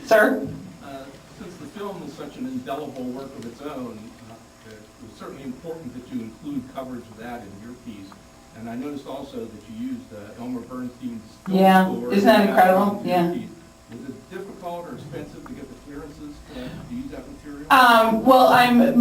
Sir? Since the film is such an indelible work of its own, it was certainly important that you include coverage of that in your piece. And I noticed also that you used Elmer Bernstein's film score. Isn't that incredible? Yeah. Piece. Was it difficult or expensive to get the clearances to use that material? Well,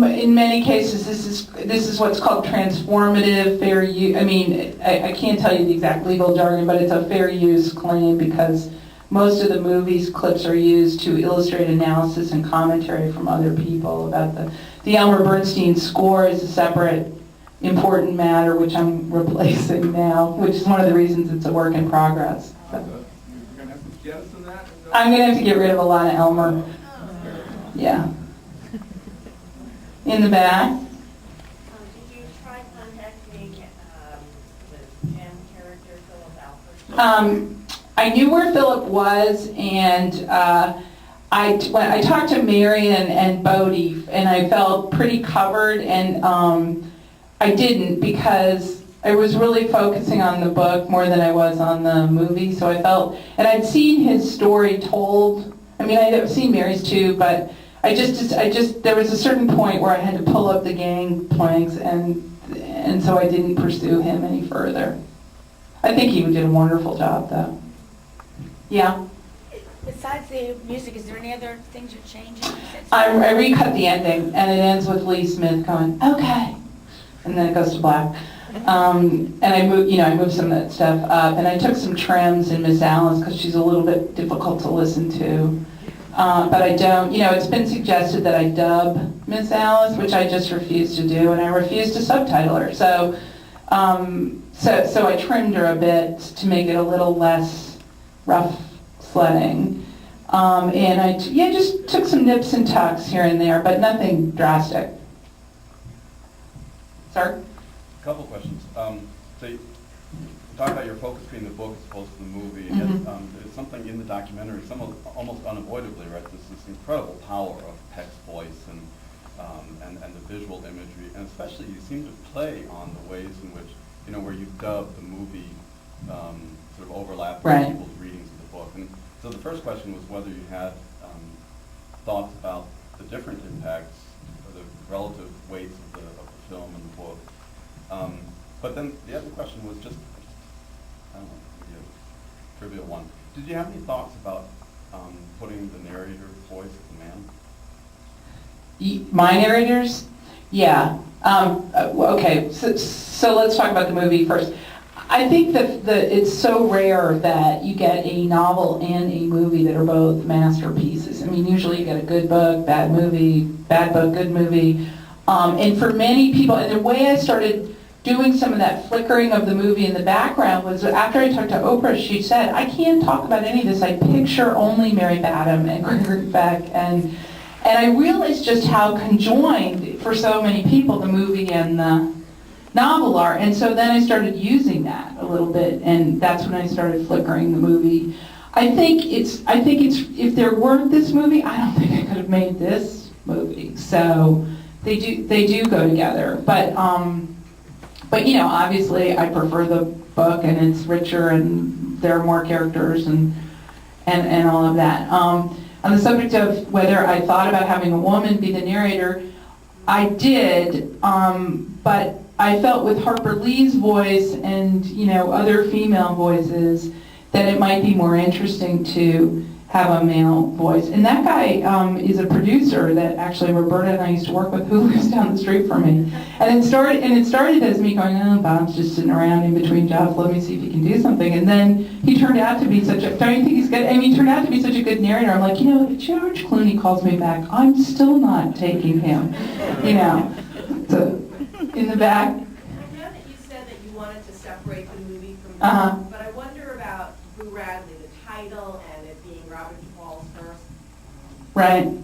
in many cases, this is what's called transformative fair use. I mean, I can't tell you the exact legal jargon, but it's a fair use claim because most of the movie's clips are used to illustrate analysis and commentary from other people about the Elmer Bernstein score is a separate important matter, which I'm replacing now, which is one of the reasons it's a work in progress. So. You're going to have to jettison that? I'm going to have to get rid of a lot of Elmer. Yeah. In the back. Did you try contacting the Jim character, Philip Alford? I knew where Philip was, and I talked to Marion and Bodie, and I felt pretty covered, and I didn't because I was really focusing on the book more than I was on the movie, so I felt, and I'd seen his story told. I mean, I'd seen Mary's too, but I just there was a certain point where I had to pull up the gangplanks, and so I didn't pursue him any further. I think he did a wonderful job, though. Yeah. Besides the music, is there any other things you're changing? I recut the ending, and it ends with Lee Smith going, "Okay," and then it goes to black. And I moved some of that stuff up, and I took some trims in Miss Alice because she's a little bit difficult to listen to. But I don't, it's been suggested that I dub Miss Alice, which I just refuse to do, and I refuse to subtitle her. So I trimmed her a bit to make it a little less rough sledding. And I just took some nips and tucks here and there, but nothing drastic. Sir? A couple questions. So you talk about your focus being the book as opposed to the movie, and yet there's something in the documentary, almost unavoidably, right? This incredible power of text, voice, and the visual imagery, and especially you seem to play on the ways in which, where you dub the movie sort of overlap with Right. people's readings of the book. And so the first question was whether you had thoughts about the different impacts, or the relative weights of the film and the book. But then the other question was just I don't know, maybe a trivial one. Did you have any thoughts about putting the narrator voice of the man? My narrators? Yeah. Okay, so let's talk about the movie first. I think that it's so rare that you get a novel and a movie that are both masterpieces. I mean, usually you get a good book, bad movie, bad book, good movie. And for many people, and the way I started doing some of that flickering of the movie in the background was after I talked to Oprah, she said, I can't talk about any of this. I picture only Mary Badham and Gregory Beck. And I realized just how conjoined for so many people the movie and the novel are. And so then I started using that a little bit, and that's when I started flickering the movie. I think it's if there weren't this movie, I don't think I could have made this movie. So they do go together. But obviously I prefer the book, and it's richer, and there are more characters and all of that. On the subject of whether I thought about having a woman be the narrator, I did, but I felt with Harper Lee's voice and other female voices that it might be more interesting to have a male voice. And that guy is a producer that actually Roberta and I used to work with, who lives down the street from me. And it started as me going, oh, Bob's just sitting around in between jobs. Let me see if he can do something. And then he turned out to be don't you think he's good? I mean, he turned out to be such a good narrator. I'm like, if George Clooney calls me back, I'm still not taking him. So in the back. I know that you said that you wanted to separate the movie from the book, but I wonder about Boo Radley, the title, and it being Robert Duvall's first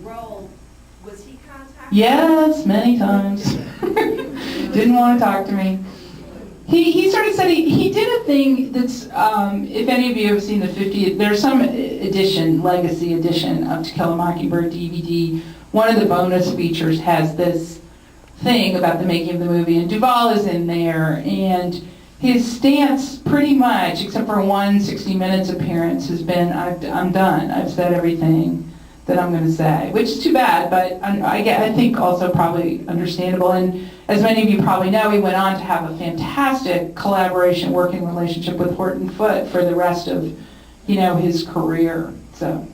role. Was he contacted? Yes, many times. Didn't want to talk to me. He sort of said he did a thing that's, if any of you have seen the 50th, there's some legacy edition of To Kill a Mockingbird DVD. One of the bonus features has this thing about the making of the movie, and Duvall is in there, and his stance pretty much, except for one 60 Minutes appearance, has been, I'm done. I've said everything that I'm going to say, which is too bad, but I think also probably understandable. And as many of you probably know, he went on to have a fantastic collaboration, working relationship with Horton Foote for the rest of, his career. So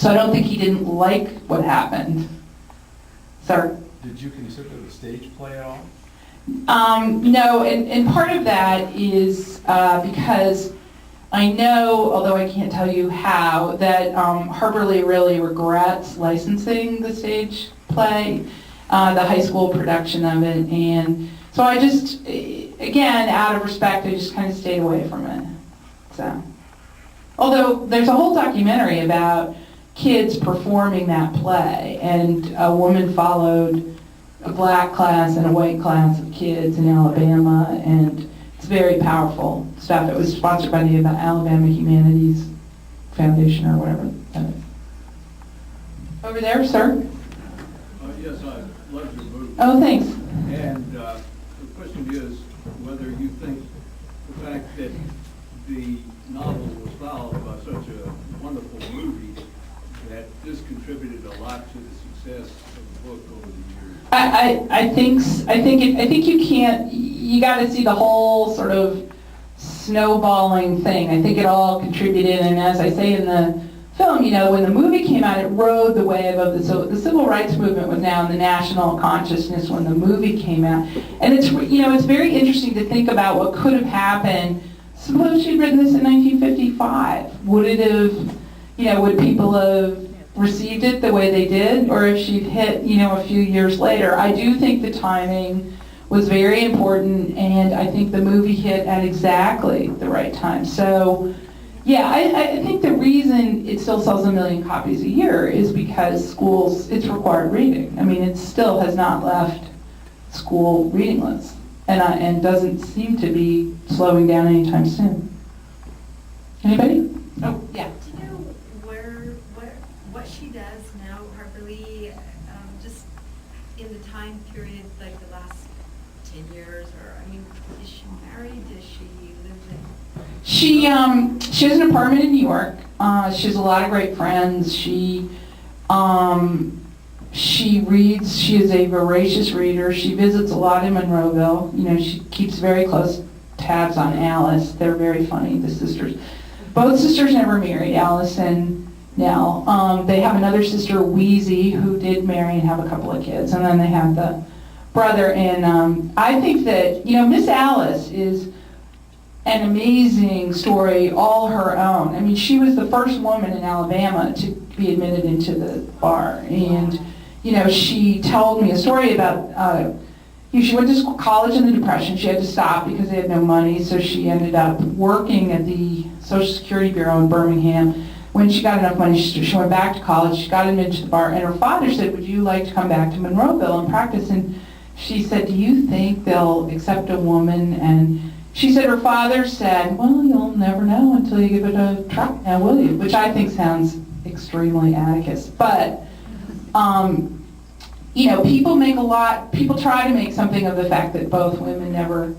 I don't think he didn't like what happened. Sir? Did you consider the stage play at all? No, and part of that is because I know, although I can't tell you how, that Harper Lee really regrets licensing the stage play, the high school production of it, and so I just, again, out of respect, I just kind of stayed away from it. So, although there's a whole documentary about kids performing that play, and a woman followed a black class and a white class of kids in Alabama, and it's very powerful stuff. It was sponsored by the Alabama Humanities Foundation or whatever that is. Over there, sir? Yes, I love your movie. Oh, thanks. And the question is whether you think the fact that the novel was followed by such a wonderful movie, that this contributed a lot to the success of the book over the years. I think you can't, you got to see the whole sort of snowballing thing. I think it all contributed, and as I say in the film, when the movie came out, it rode the wave of the civil rights movement was now in the national consciousness when the movie came out. And it's very interesting to think about what could have happened. Suppose she'd written this in 1955. Would it have, would people have received it the way they did, or if she'd hit, a few years later? I do think the timing was very important, and I think the movie hit at exactly the right time. So, yeah, I think the reason it still sells 1 million copies a year is because schools, it's required reading. I mean, it still has not left school reading lists, and doesn't seem to be slowing down anytime soon. Anybody? Oh, yeah. Do you know what she does now, Harper Lee, just in the time period, like the last 10 years, or, is she married? Does she live in? She has an apartment in New York. She has a lot of great friends. She reads. She is a voracious reader. She visits a lot in Monroeville. She keeps very close tabs on Alice. They're very funny, the sisters. Both sisters never married, Alice and Nell. They have another sister, Wheezy, who did marry and have a couple of kids. And then they have the brother. And I think that, Miss Alice is an amazing story all her own. I mean, she was the first woman in Alabama to be admitted into the bar. And, she told me a story about, she went to college in the Depression. She had to stop because they had no money, so she ended up working at the Social Security Bureau in Birmingham. When she got enough money, she went back to college. She got admitted to the bar, and her father said, "Would you like to come back to Monroeville and practice?" And she said, "Do you think they'll accept a woman?" And she said her father said, "Well, you'll never know until you give it a try, now will you?" Which I think sounds extremely Atticus. But, people try to make something of the fact that both women never,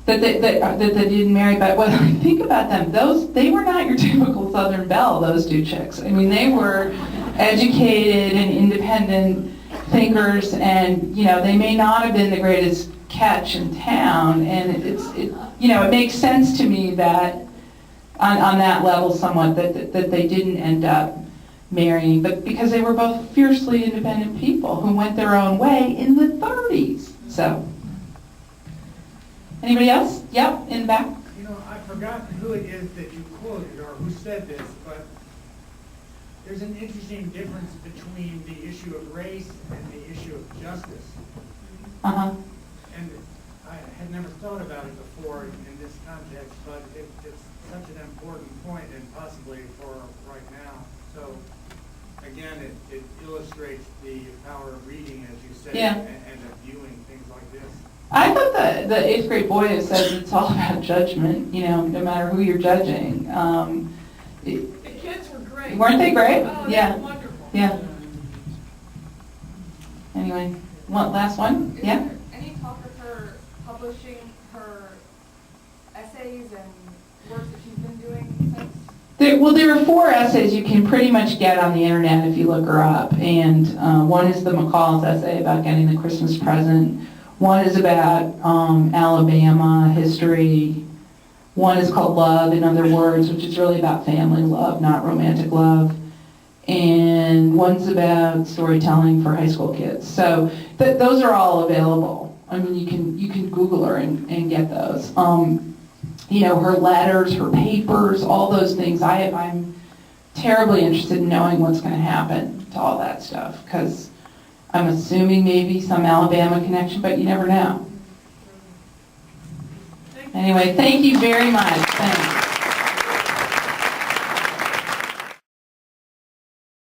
that they didn't marry. But when I think about them, they were not your typical Southern belle, those two chicks. I mean, they were educated and independent thinkers, and, they may not have been the greatest catch in town, and it makes sense to me that on that level somewhat that they didn't end up marrying, but because they were both fiercely independent people who went their own way in the 30s. So, anybody else? Yep, in the back. I forgot who it is that you quoted or who said this, but there's an interesting difference between the issue of race and the issue of justice. Uh-huh. And I had never thought about it before in this context, but it's such an important point, and possibly for right now. So, again, it illustrates the power of reading, as you said, Yeah. and of viewing things like this. I thought the 8th grade boy said it's all about judgment, no matter who you're judging. The kids were great. Weren't they great? Oh, they Yeah. were wonderful. Yeah. Anyway, last one? Is Yeah? there any talk of her publishing her essays and works that she's been doing since? There are 4 essays you can pretty much get on the internet if you look her up. And one is the McCall's essay about getting the Christmas present. One is about Alabama history. One is called Love, in other words, which is really about family love, not romantic love. And one's about storytelling for high school kids. So those are all available. I mean, you can Google her and get those. You know, her letters, her papers, all those things. I'm terribly interested in knowing what's going to happen to all that stuff, because I'm assuming maybe some Alabama connection, but you never know. Anyway, thank you very much. Thanks.